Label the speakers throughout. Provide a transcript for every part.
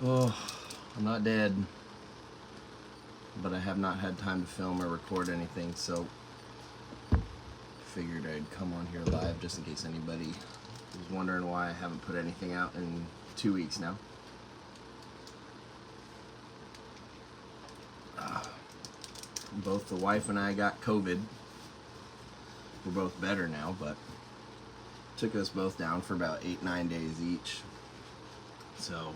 Speaker 1: Oh, I'm not dead, but I have not had time to film or record anything, so figured I'd come on here live just in case anybody was wondering why I haven't put anything out in 2 weeks now. Both the wife and I got COVID. We're both better now, but took us both down for about 8-9 days each. So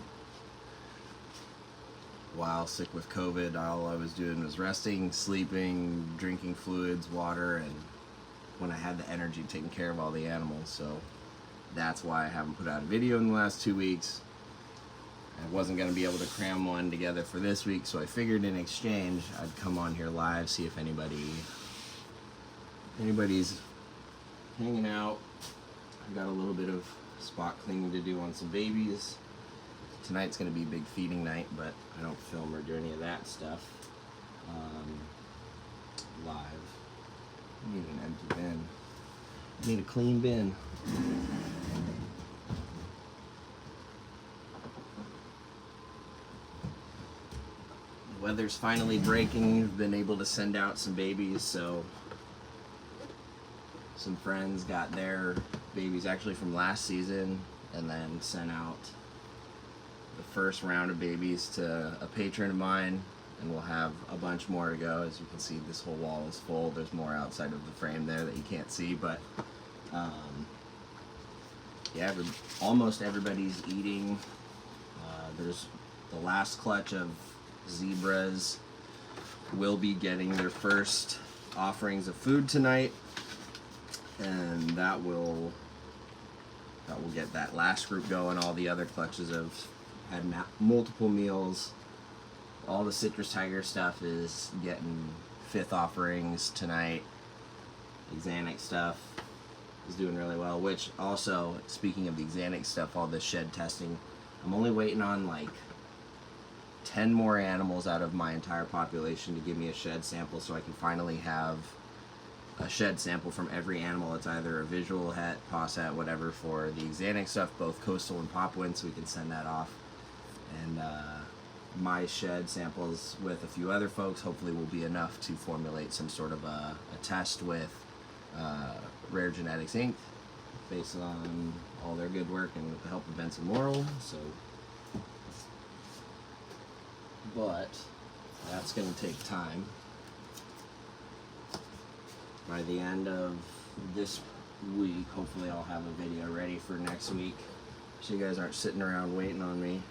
Speaker 1: while sick with COVID, all I was doing was resting, sleeping, drinking fluids, water, and when I had the energy, taking care of all the animals. So that's why I haven't put out a video in the last 2 weeks. I wasn't going to be able to cram one together for this week, so I figured in exchange I'd come on here live, see if anybody's hanging out. I've got a little bit of spot cleaning to do on some babies. Tonight's going to be a big feeding night, but I don't film or do any of that stuff live. I need an empty bin. I need a clean bin. The weather's finally breaking. We've been able to send out some babies, so some friends got their babies actually from last season and then sent out the first round of babies to a patron of mine, and we'll have a bunch more to go. As you can see, this whole wall is full. There's more outside of the frame there that you can't see, but yeah, almost everybody's eating. There's the last clutch of zebras will be getting their first offerings of food tonight, and that will get that last group going. All the other clutches have had multiple meals. All the Citrus Tiger stuff is getting 5th offerings tonight. Xanax stuff is doing really well, which also, speaking of the Xanax stuff, all this shed testing, I'm only waiting on like 10 more animals out of my entire population to give me a shed sample, so I can finally have a shed sample from every animal. It's either a visual het, posset, whatever, for the Xanax stuff, both coastal and Papuan, so we can send that off. And my shed samples with a few other folks hopefully will be enough to formulate some sort of a test with Rare Genetics Inc. based on all their good work and with the help of Benson Morrill. So, but that's going to take time. By the end of this week, hopefully I'll have a video ready for next week, so you guys aren't sitting around waiting on me.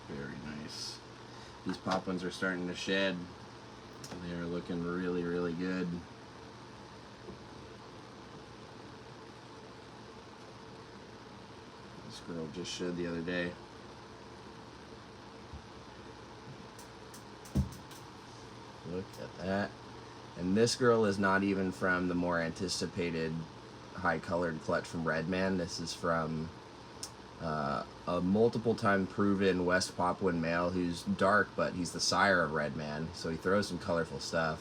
Speaker 1: Very nice. These Papuans are starting to shed. They are looking really, really good. This girl just shed the other day. Look at that. And this girl is not even from the more anticipated high-colored clutch from Redman. This is from a multiple-time proven West Papuan male who's dark, but he's the sire of Redman, so he throws some colorful stuff.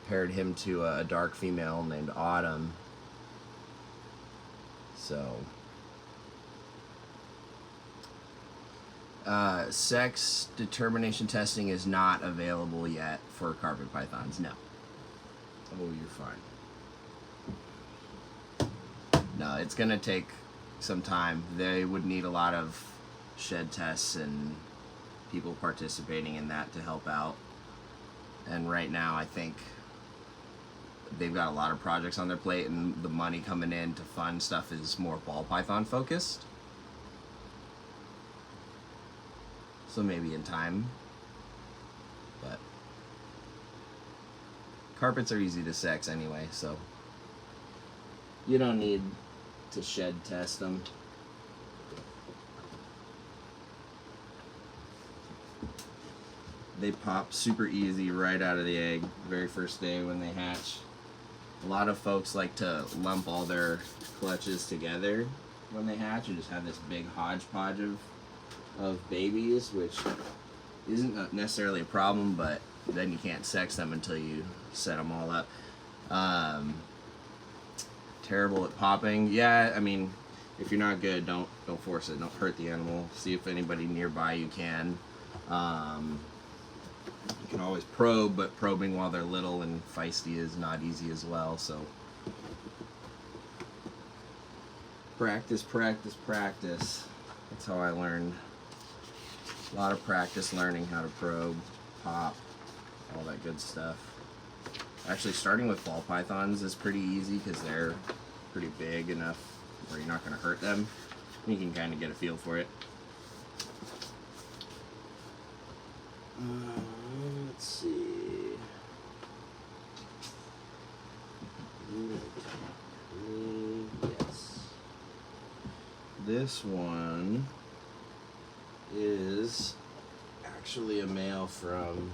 Speaker 1: Paired him to a dark female named Autumn. So sex determination testing is not available yet for carpet pythons. No. Oh, you're fine. No, it's gonna take some time. They would need a lot of shed tests and people participating in that to help out. And right now, I think they've got a lot of projects on their plate, and the money coming in to fund stuff is more ball python focused. So maybe in time, but carpets are easy to sex anyway, so you don't need to shed test them. They pop super easy right out of the egg, very first day when they hatch. A lot of folks like to lump all their clutches together when they hatch and just have this big hodgepodge of babies, which isn't necessarily a problem, but then you can't sex them until you set them all up. Terrible at popping. Yeah, I mean, if you're not good, don't force it. Don't hurt the animal. See if anybody nearby you can. You can always probe, but probing while they're little and feisty is not easy as well. So practice, practice, practice. That's how I learned. A lot of practice learning how to probe, pop, all that good stuff. Actually, starting with ball pythons is pretty easy because they're pretty big enough where you're not going to hurt them. You can kind of get a feel for it. Let's see. Yes. This one is actually a male from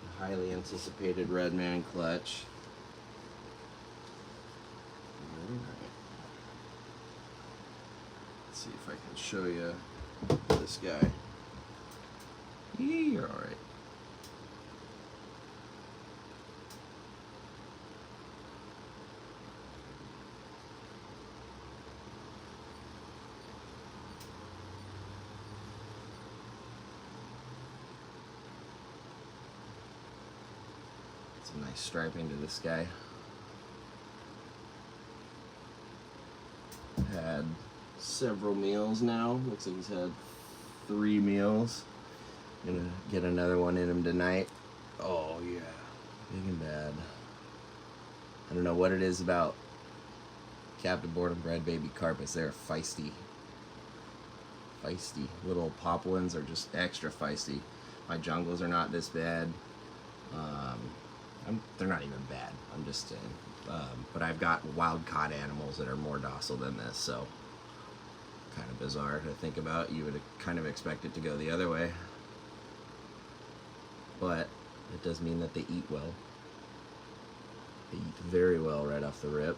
Speaker 1: the highly anticipated Red Man clutch. Let's see if I can show you this guy. You're alright. Some nice striping to this guy. Had several meals now. Looks like he's had 3 meals. Gonna get another one in him tonight. Oh yeah, big and bad. I don't know what it is about captive boredom bred baby carpets. They're feisty. Little pop ones are just extra feisty. My jungles are not this bad. They're not even bad. I'm just saying. But I've got wild caught animals that are more docile than this, so kind of bizarre to think about. You would kind of expect it to go the other way. But it does mean that they eat well. They eat very well right off the rip.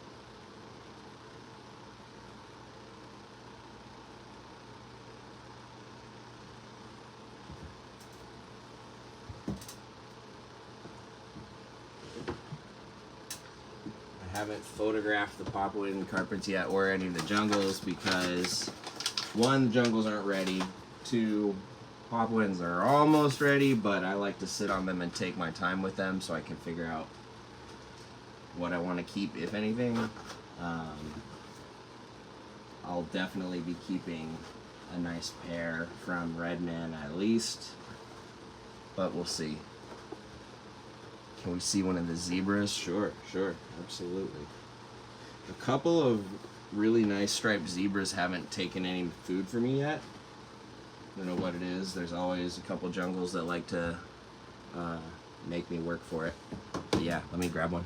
Speaker 1: I haven't photographed the popwood carpets yet or any of the jungles because 1, the jungles aren't ready. 2, popwoods are almost ready, but I like to sit on them and take my time with them so I can figure out what I want to keep, if anything. I'll definitely be keeping a nice pair from Redman at least, but we'll see. Can we see one of the zebras? Sure, absolutely. A couple of really nice striped zebras haven't taken any food for me yet. I don't know what it is. There's always a couple jungles that like to make me work for it. But yeah, let me grab one.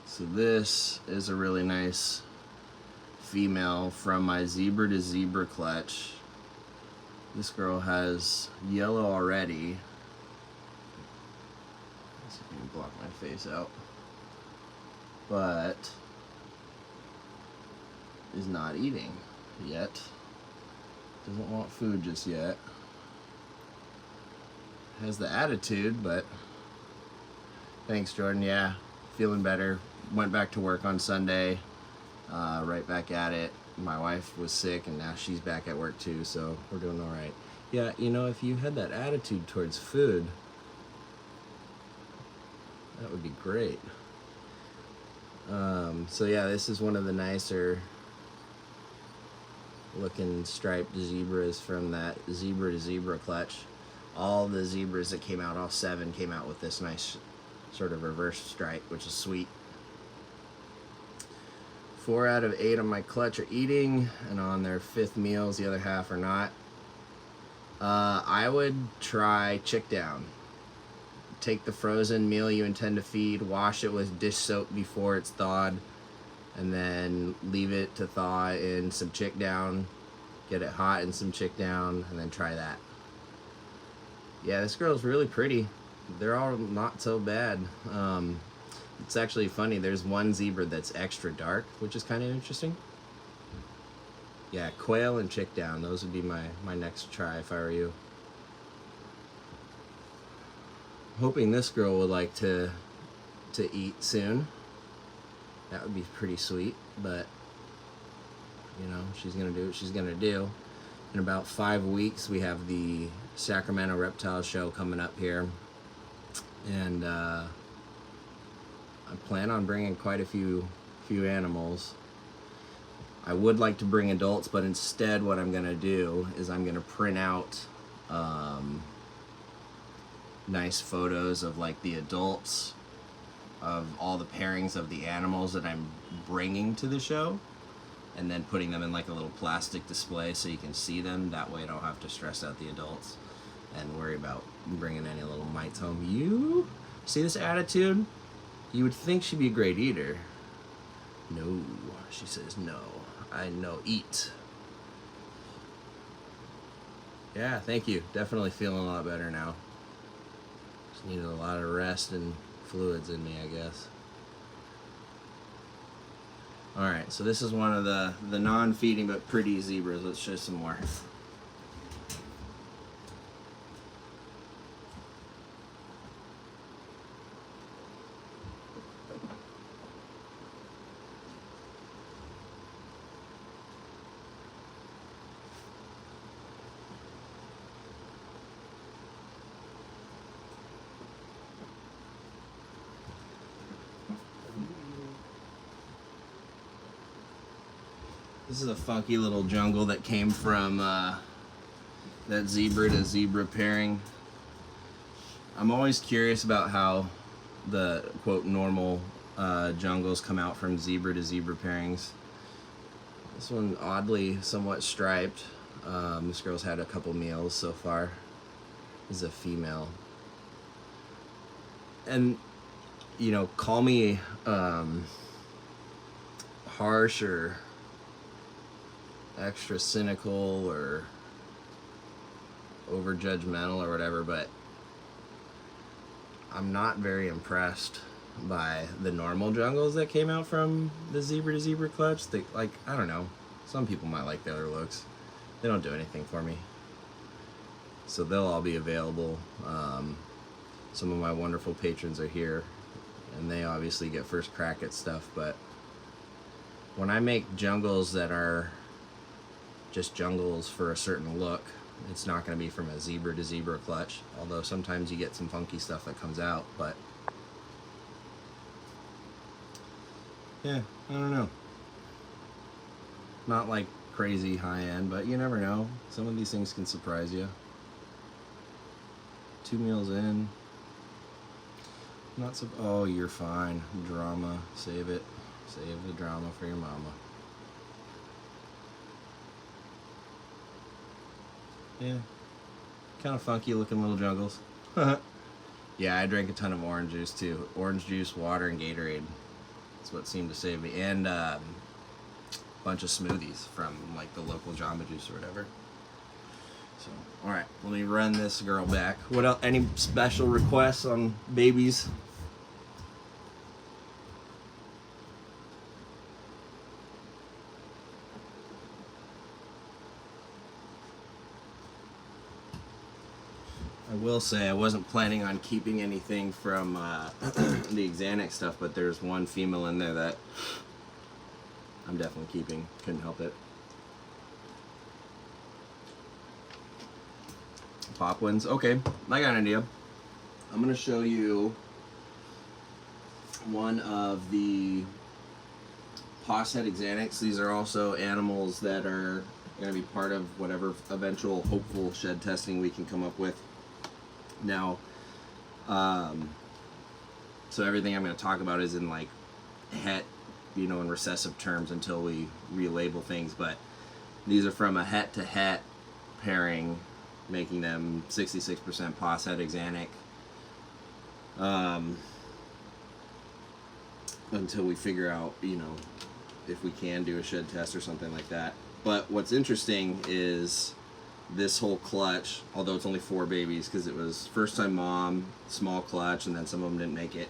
Speaker 1: So this is a really nice female from my zebra to zebra clutch. This girl has yellow already. Let's see if I can block my face out. But is not eating yet. Doesn't want food just yet. Has the attitude, but thanks, Jordan. Yeah, feeling better. Went back to work on Sunday, right back at it. My wife was sick and now she's back at work too, so we're doing all right. Yeah, you know, if you had that attitude towards food, that would be great. So yeah, this is one of the nicer looking striped zebras from that zebra to zebra clutch. All the zebras that came out, all 7 came out with this nice sort of reverse stripe, which is sweet. 4 out of 8 on my clutch are eating and on their 5th meals. The other half are not. I would try chick down. take the frozen meal you intend to feed, wash it with dish soap before it's thawed, and then leave it to thaw in some chick down, get it hot in some chick down, and then try that. Yeah, this girl's really pretty. They're all not so bad. It's actually funny, there's one zebra that's extra dark, which is kind of interesting. Yeah, quail and chick down, those would be my next try if I were you. Hoping this girl would like to eat soon. That would be pretty sweet, but you know, she's gonna do what she's gonna do. In about 5 weeks, we have the Sacramento Reptile Show coming up here, and I plan on bringing quite a few animals. I would like to bring adults, but instead what I'm gonna do is I'm gonna print out nice photos of like the adults of all the pairings of the animals that I'm bringing to the show, and then putting them in like a little plastic display so you can see them. That way I don't have to stress out the adults and worry about bringing any little mites home. You see this attitude? You would think she'd be a great eater. No, she says no. I know, eat. Yeah, thank you. Definitely feeling a lot better now. Just needed a lot of rest and fluids in me, I guess. Alright, so this is one of the non-feeding but pretty zebras. Let's show some more. This is a funky little jungle that came from that zebra to zebra pairing. I'm always curious about how the quote normal jungles come out from zebra to zebra pairings. This one oddly somewhat striped. This girl's had a couple meals so far. This is a female. And you know, call me harsh or extra cynical or over judgmental or whatever, but I'm not very impressed by the normal jungles that came out from the zebra to zebra clutch. They, like, I don't know, some people might like the other looks. They don't do anything for me, so they'll all be available. Some of my wonderful patrons are here and they obviously get first crack at stuff, but when I make jungles that are just jungles for a certain look, it's not going to be from a zebra to zebra clutch, although sometimes you get some funky stuff that comes out. But yeah, I don't know, not like crazy high end, but you never know, some of these things can surprise you. 2 meals in, not so, oh, you're fine. Drama, save it, save the drama for your mama. Yeah, kind of funky looking little jungles. Yeah, I drank a ton of orange juice too. Orange juice, water, and Gatorade. That's what seemed to save me. And a bunch of smoothies from like the local Jamba Juice or whatever. So, alright, let me run this girl back. What else? Any special requests on babies? I will say I wasn't planning on keeping anything from the Xanax stuff, but there's one female in there that I'm definitely keeping. Couldn't help it. Popwins. Okay, I got an idea. I'm going to show you one of the Possets Xanax. These are also animals that are going to be part of whatever eventual hopeful shed testing we can come up with. Now, so everything I'm going to talk about is in like het, you know, in recessive terms until we relabel things, but these are from a het to het pairing, making them 66% Posset Xanic. until we figure out, if we can do a shed test or something like that. But what's interesting is this whole clutch, although it's only 4 babies because it was first time mom, small clutch, and then some of them didn't make it.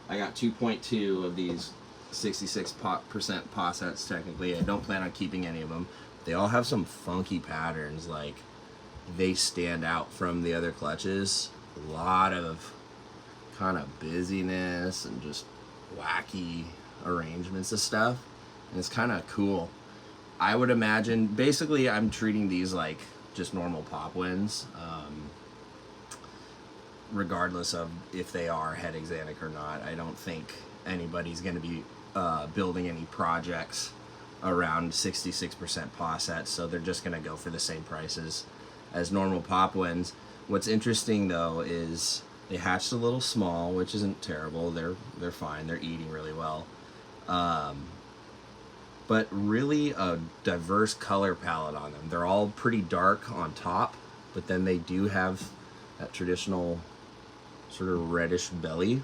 Speaker 1: I got 2.2 of these 66% Possets technically. I don't plan on keeping any of them. They all have some funky patterns, like they stand out from the other clutches. A lot of kind of busyness and just wacky arrangements of stuff, and it's kind of cool. I would imagine, basically, I'm treating these like just normal pop wins, regardless of if they are het axanthic or not. I don't think anybody's going to be building any projects around 66% Possets, so they're just going to go for the same prices as normal pop wins. What's interesting though is they hatched a little small, which isn't terrible. They're fine. They're eating really well. But really a diverse color palette on them. They're all pretty dark on top, but then they do have that traditional sort of reddish belly.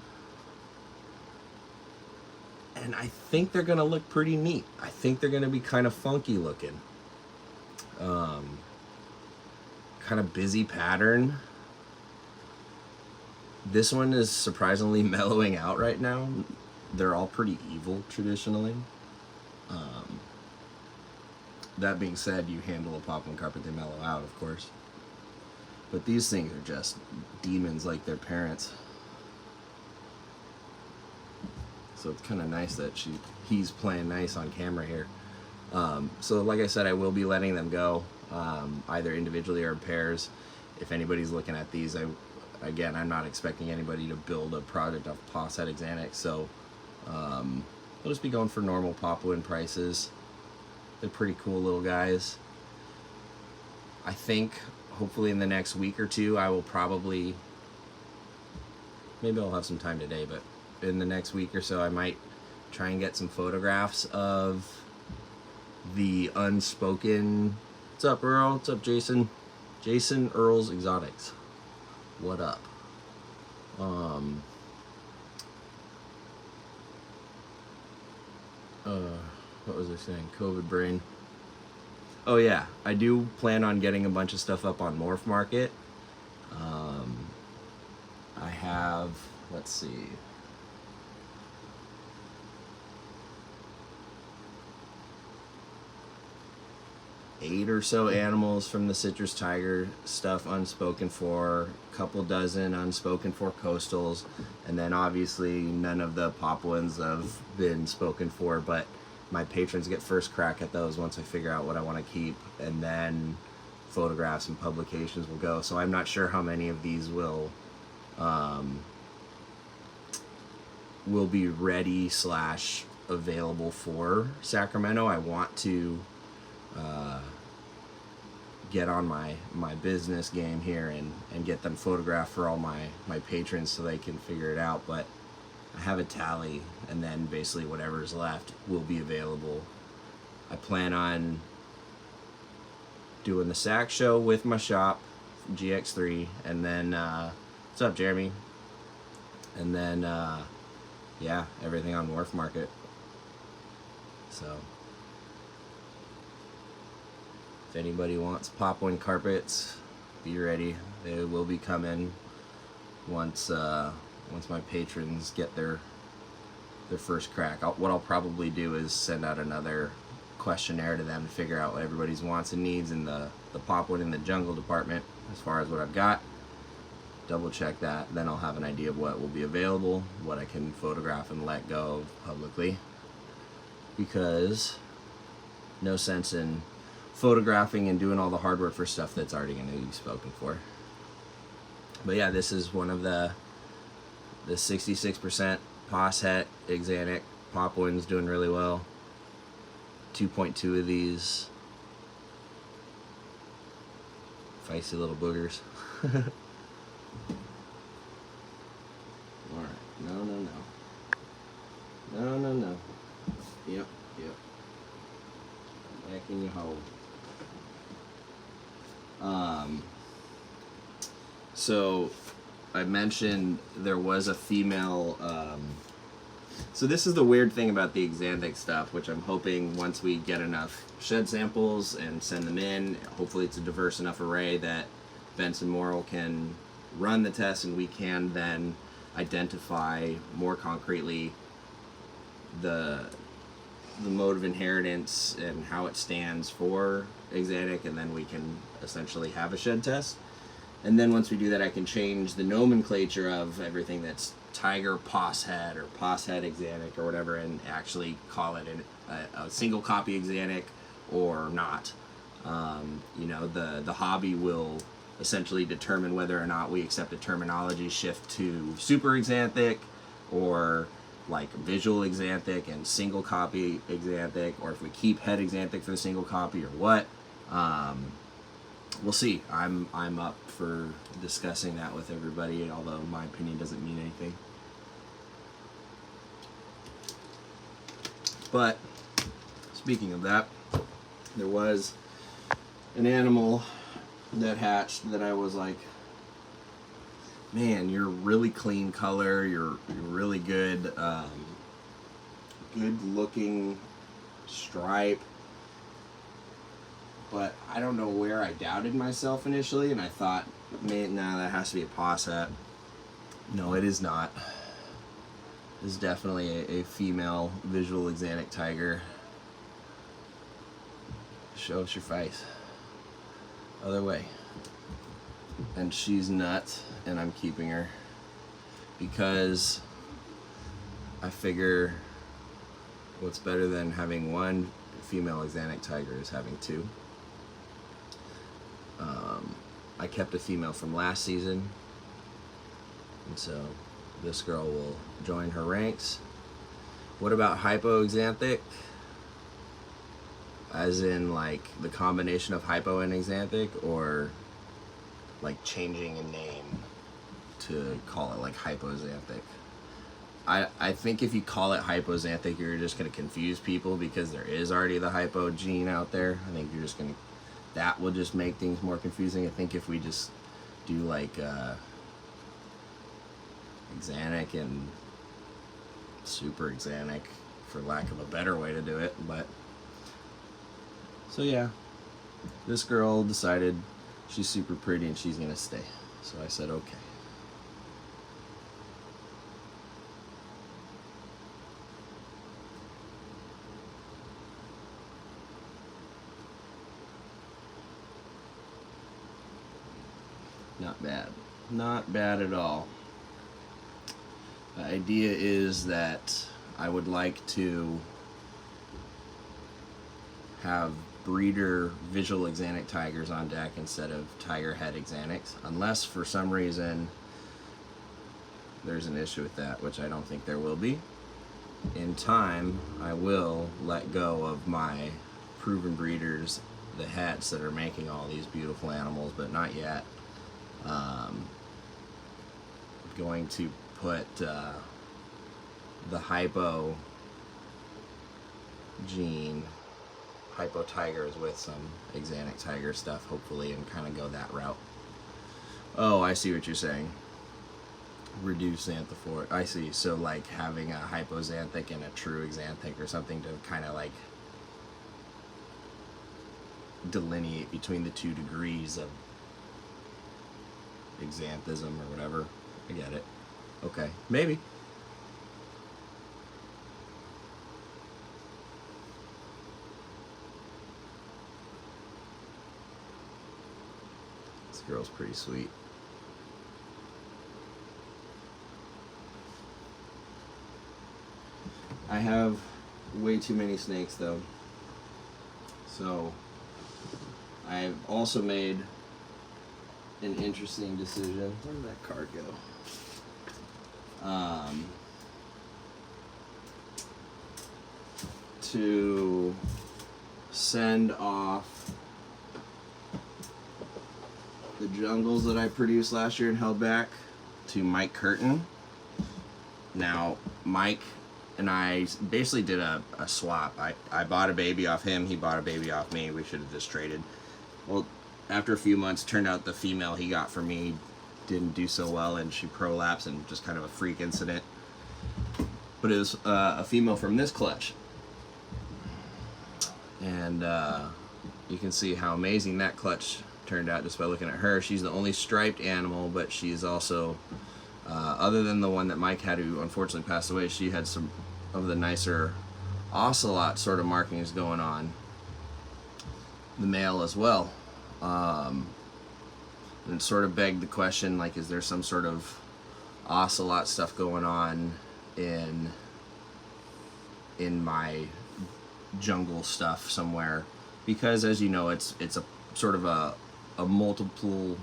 Speaker 1: And I think they're gonna look pretty neat. I think they're gonna be kind of funky looking. Kind of busy pattern. This one is surprisingly mellowing out right now. They're all pretty evil traditionally. That being said, you handle a pop one carpet, they mellow out, of course. But these things are just demons like their parents. So it's kind of nice that he's playing nice on camera here. So like I said, I will be letting them go, either individually or in pairs. If anybody's looking at these, again, I'm not expecting anybody to build a project off Posset axanthic, so we'll just be going for normal pop win prices. They're pretty cool little guys. I think hopefully in the next week or two I will probably, maybe I'll have some time today, but in the next week or so I might try and get some photographs of the unspoken. What's up, Earl? What's up, Jason? Jason Earl's Exotics. What up? What was I saying? COVID brain. Oh yeah, I do plan on getting a bunch of stuff up on Morph Market. I have, let's see, 8 or so animals from the Citrus Tiger stuff unspoken for, a couple dozen unspoken for coastals, and then obviously none of the pop ones have been spoken for, but my patrons get first crack at those once I figure out what I want to keep, and then photographs and publications will go. So I'm not sure how many of these will be ready / available for Sacramento. I want to get on my business game here and get them photographed for all my patrons so they can figure it out, but I have a tally, and then basically whatever's left will be available. I plan on doing the SAC show with my shop, GX3, and then what's up, Jeremy? And then yeah, everything on Wharf Market. So if anybody wants pop one carpets, be ready. They will be coming once my patrons get their first crack. What I'll probably do is send out another questionnaire to them to figure out what everybody's wants and needs in the pop one in the jungle department as far as what I've got. Double check that, then I'll have an idea of what will be available, what I can photograph and let go of publicly, because no sense in photographing and doing all the hard work for stuff that's already going to be spoken for. But yeah, this is one of the 66% Posset axanthic pop ones, doing really well. 2.2 of these feisty little boogers. Alright, no. Yep. Back in your hole. So I mentioned there was a female. So this is the weird thing about the Xanthic stuff, which I'm hoping once we get enough shed samples and send them in, hopefully it's a diverse enough array that Benson Morrill can run the test and we can then identify more concretely the mode of inheritance and how it stands for Xanthic, and then we can essentially have a shed test. And then once we do that, I can change the nomenclature of everything that's Tiger Possets or Posset Xanthic or whatever, and actually call it a single copy Xanthic or not. You know, the hobby will essentially determine whether or not we accept a terminology shift to super Xanthic or like visual Xanthic and single copy Xanthic, or if we keep head Xanthic for the single copy or what. We'll see. I'm up for discussing that with everybody, although my opinion doesn't mean anything. But speaking of that, there was an animal that hatched that I was like, man, you're really clean color, you're really good, good looking stripe. But I don't know where I doubted myself initially, and I thought, man, nah, that has to be a Posset. No, it is not. This is definitely a female visual Xanthic tiger. Show us your face. Other way. And she's nuts, and I'm keeping her because I figure what's better than having one female Xanthic tiger is having two. I kept a female from last season, and so this girl will join her ranks. What about hypoxanthic? As in like the combination of hypo and xanthic, or like changing a name to call it like hypoxanthic? I think if you call it hypoxanthic, you're just going to confuse people because there is already the hypo gene out there. I think you're just going to, that will just make things more confusing. I think if we just do like xanthic and super xanthic, for lack of a better way to do it. But so yeah, this girl decided she's super pretty and she's gonna stay. So I said okay. Not bad. Not bad at all. The idea is that I would like to have breeder visual xanthic tigers on deck instead of tiger head xanthics, unless for some reason there's an issue with that, which I don't think there will be. In time, I will let go of my proven breeders, the hets that are making all these beautiful animals, but not yet. Going to put the hypo gene, hypo tigers with some xanthic tiger stuff, hopefully, and kind of go that route. Oh, I see what you're saying. Reduce xanthophore. I see. So like having a hypoxanthic and a true xanthic or something to kind of like delineate between the 2 degrees of xanthism or whatever. I get it. Okay, maybe. This girl's pretty sweet. I have way too many snakes though. So I've also made an interesting decision. Where did that card go? To send off the jungles that I produced last year and held back to Mike Curtin. Now, Mike and I basically did a swap. I bought a baby off him, he bought a baby off me. We should have just traded. Well, after a few months, turned out the female he got for me didn't do so well, and she prolapsed, and just kind of a freak incident. But it was a female from this clutch, and you can see how amazing that clutch turned out just by looking at her. She's the only striped animal, but she's also, other than the one that Mike had, who unfortunately passed away, she had some of the nicer ocelot sort of markings going on. The male as well. And it sort of begged the question, like, is there some sort of ocelot stuff going on in my jungle stuff somewhere? Because, as you know, it's a sort of a multiple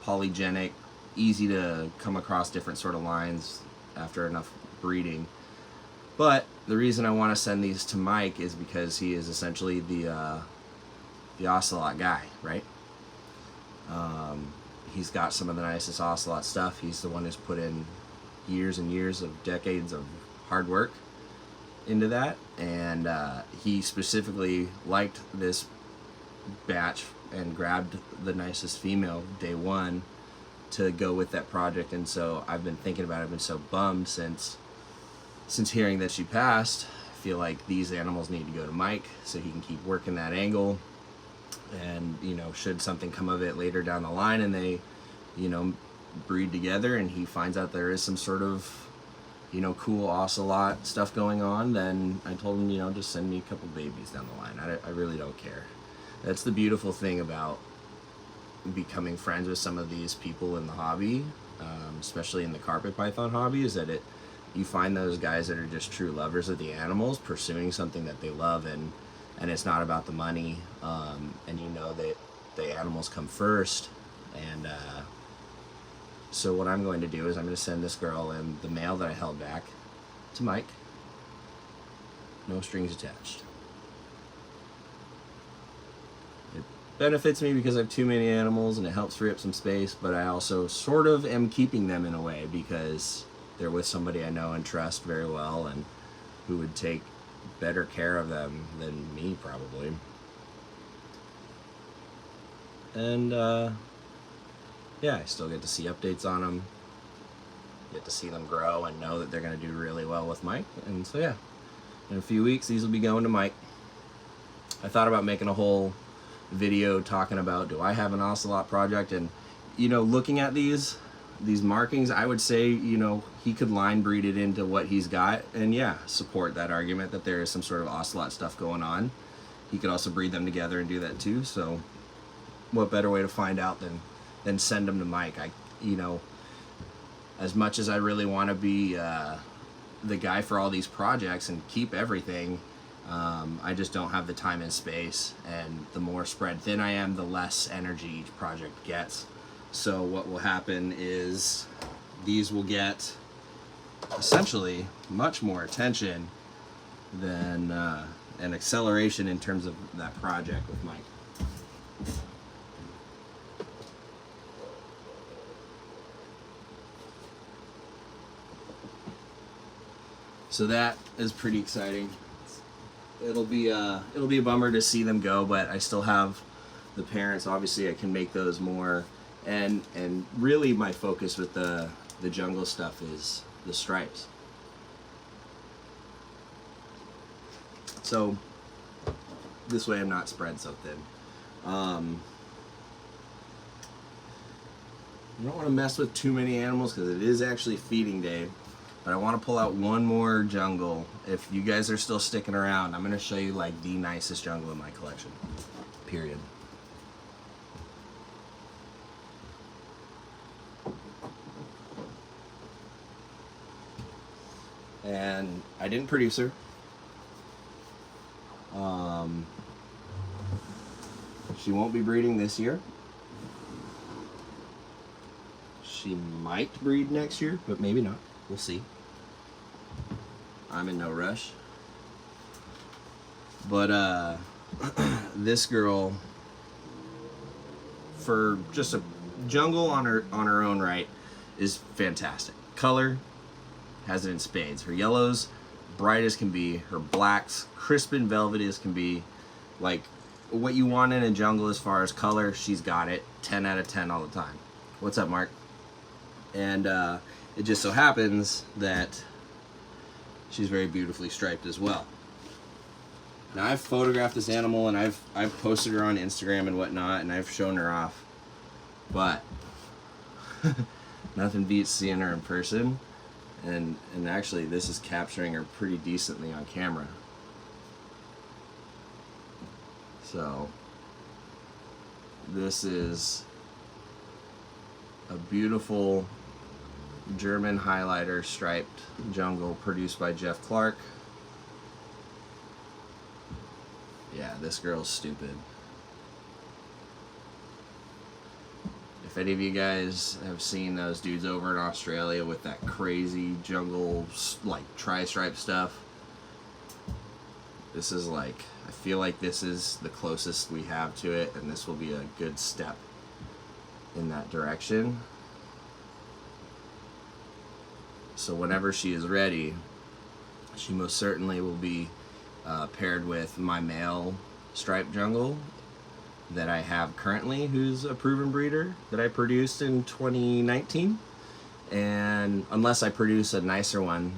Speaker 1: polygenic, easy to come across different sort of lines after enough breeding. But the reason I want to send these to Mike is because he is essentially the ocelot guy, right? He's got some of the nicest ocelot stuff. He's the one who's put in years and years of decades of hard work into that, and he specifically liked this batch and grabbed the nicest female day one to go with that project. And so I've been thinking about it. I've been so bummed since hearing that she passed. I feel like these animals need to go to Mike so he can keep working that angle. And, you know, should something come of it later down the line and they, you know, breed together and he finds out there is some sort of, you know, cool ocelot stuff going on, then I told him, you know, just send me a couple babies down the line. I really don't care. That's the beautiful thing about becoming friends with some of these people in the hobby, especially in the carpet python hobby, is that you find those guys that are just true lovers of the animals, pursuing something that they love, and it's not about the money, and you know that the animals come first. And so what I'm going to do is I'm going to send this girl and the male that I held back to Mike. No strings attached. It benefits me because I have too many animals and it helps free up some space, but I also sort of am keeping them in a way because they're with somebody I know and trust very well and who would take better care of them than me probably. And yeah, I still get to see updates on them, get to see them grow and know that they're going to do really well with Mike. And so yeah, in a few weeks these will be going to Mike. I thought about making a whole video talking about, do I have an ocelot project? And you know, looking at these markings, I would say, you know, he could line breed it into what he's got, and yeah, support that argument that there is some sort of ocelot stuff going on. He could also breed them together and do that too. So what better way to find out than send them to Mike? You know, as much as I really want to be the guy for all these projects and keep everything, I just don't have the time and space, and the more spread thin I am, the less energy each project gets. So what will happen is these will get essentially much more attention than an acceleration in terms of that project with Mike. So that is pretty exciting. It'll be a bummer to see them go, but I still have the parents. Obviously I can make those more. And really my focus with the jungle stuff is the stripes. So this way I'm not spread so thin. You don't want to mess with too many animals because it is actually feeding day. But I want to pull out one more jungle. If you guys are still sticking around, I'm going to show you like the nicest jungle in my collection. Period. And I didn't produce her. She won't be breeding this year. She might breed next year, but maybe not. We'll see. I'm in no rush. But this girl, for just a jungle on her own right, is fantastic. Color, has it in spades. Her yellows, bright as can be. Her blacks, crisp and velvety as can be. Like, what you want in a jungle as far as color, she's got it. 10 out of 10 all the time. What's up, Mark? And it just so happens that she's very beautifully striped as well. Now I've photographed this animal and I've posted her on Instagram and whatnot, and I've shown her off, but nothing beats seeing her in person, and actually this is capturing her pretty decently on camera. So this is a beautiful German highlighter striped jungle produced by Jeff Clark. Yeah, this girl's stupid. If any of you guys have seen those dudes over in Australia with that crazy jungle, like, tri-stripe stuff, this is like, I feel like this is the closest we have to it, and this will be a good step in that direction. So whenever she is ready, she most certainly will be paired with my male striped jungle that I have currently, who's a proven breeder that I produced in 2019. And unless I produce a nicer one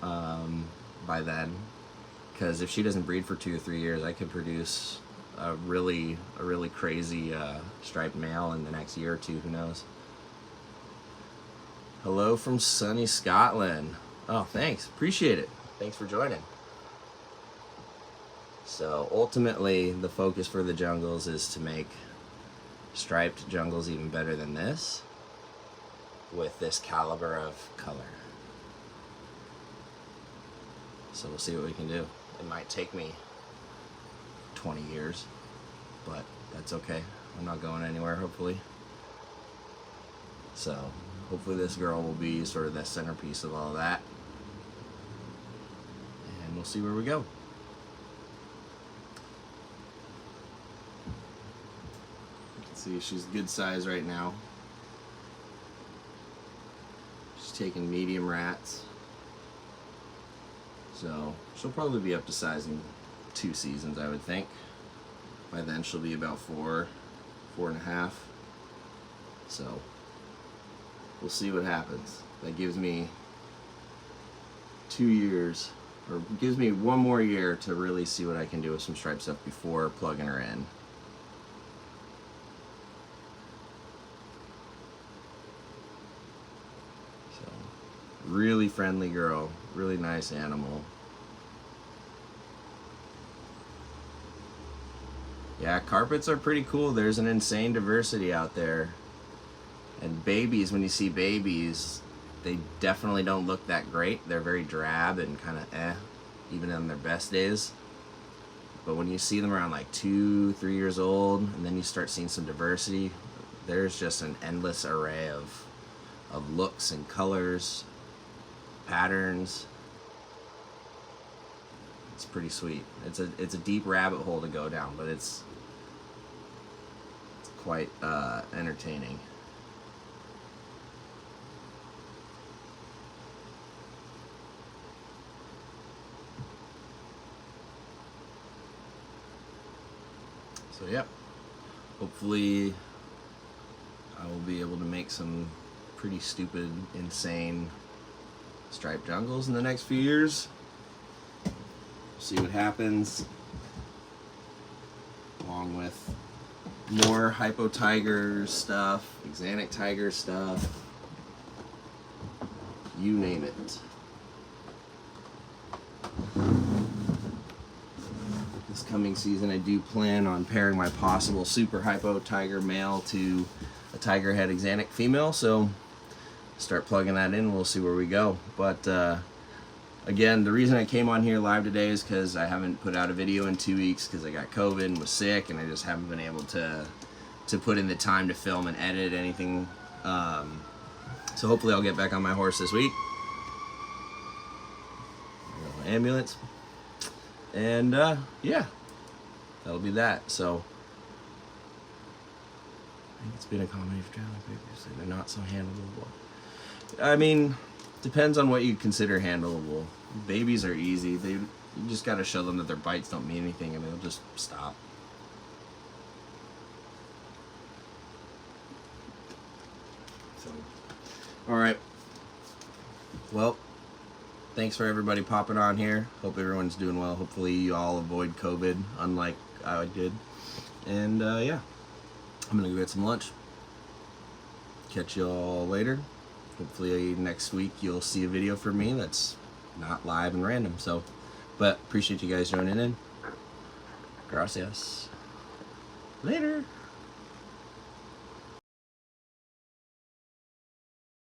Speaker 1: by then, because if she doesn't breed for 2 or 3 years, I could produce a really crazy striped male in the next year or two, who knows. Hello from sunny Scotland. Oh, thanks, appreciate it. Thanks for joining. So ultimately, the focus for the jungles is to make striped jungles even better than this, with this caliber of color. So we'll see what we can do. It might take me 20 years, but that's okay. I'm not going anywhere, hopefully. So hopefully this girl will be sort of the centerpiece of all of that. And we'll see where we go. See, she's good size right now. She's taking medium rats. So she'll probably be up to size in 2 seasons, I would think. By then she'll be about 4.5. So we'll see what happens. That gives me 2 years, or gives me 1 more year to really see what I can do with some striped stuff before plugging her in. Really friendly girl, really nice animal. Yeah, carpets are pretty cool. There's an insane diversity out there. And babies, when you see babies, they definitely don't look that great. They're very drab and kind of even on their best days. But when you see them around like 2, 3 years old, and then you start seeing some diversity, there's just an endless array of looks and colors, patterns. It's pretty sweet. It's a deep rabbit hole to go down, but it's quite entertaining. So yep, hopefully I will be able to make some pretty stupid, insane striped jungles in the next few years. See what happens, along with more hypo tiger stuff, axanthic tiger stuff, you name it. This coming season I do plan on pairing my possible super hypo tiger male to a tiger head axanthic female, so start plugging that in, we'll see where we go. But again, the reason I came on here live today is because I haven't put out a video in 2 weeks because I got COVID and was sick, and I just haven't been able to put in the time to film and edit anything. So hopefully I'll get back on my horse this week. Ambulance. And yeah, that'll be that. So I think it's been a comedy for traveling papers. They're not so handleable. I mean, depends on what you consider handleable. Babies are easy. You just got to show them that their bites don't mean anything, and they'll just stop. So All right. Well, thanks for everybody popping on here. Hope everyone's doing well. Hopefully you all avoid COVID, unlike I did. And yeah, I'm gonna go get some lunch. Catch you all later. Hopefully next week you'll see a video from me that's not live and random. So, but appreciate you guys joining in. Gracias. Later.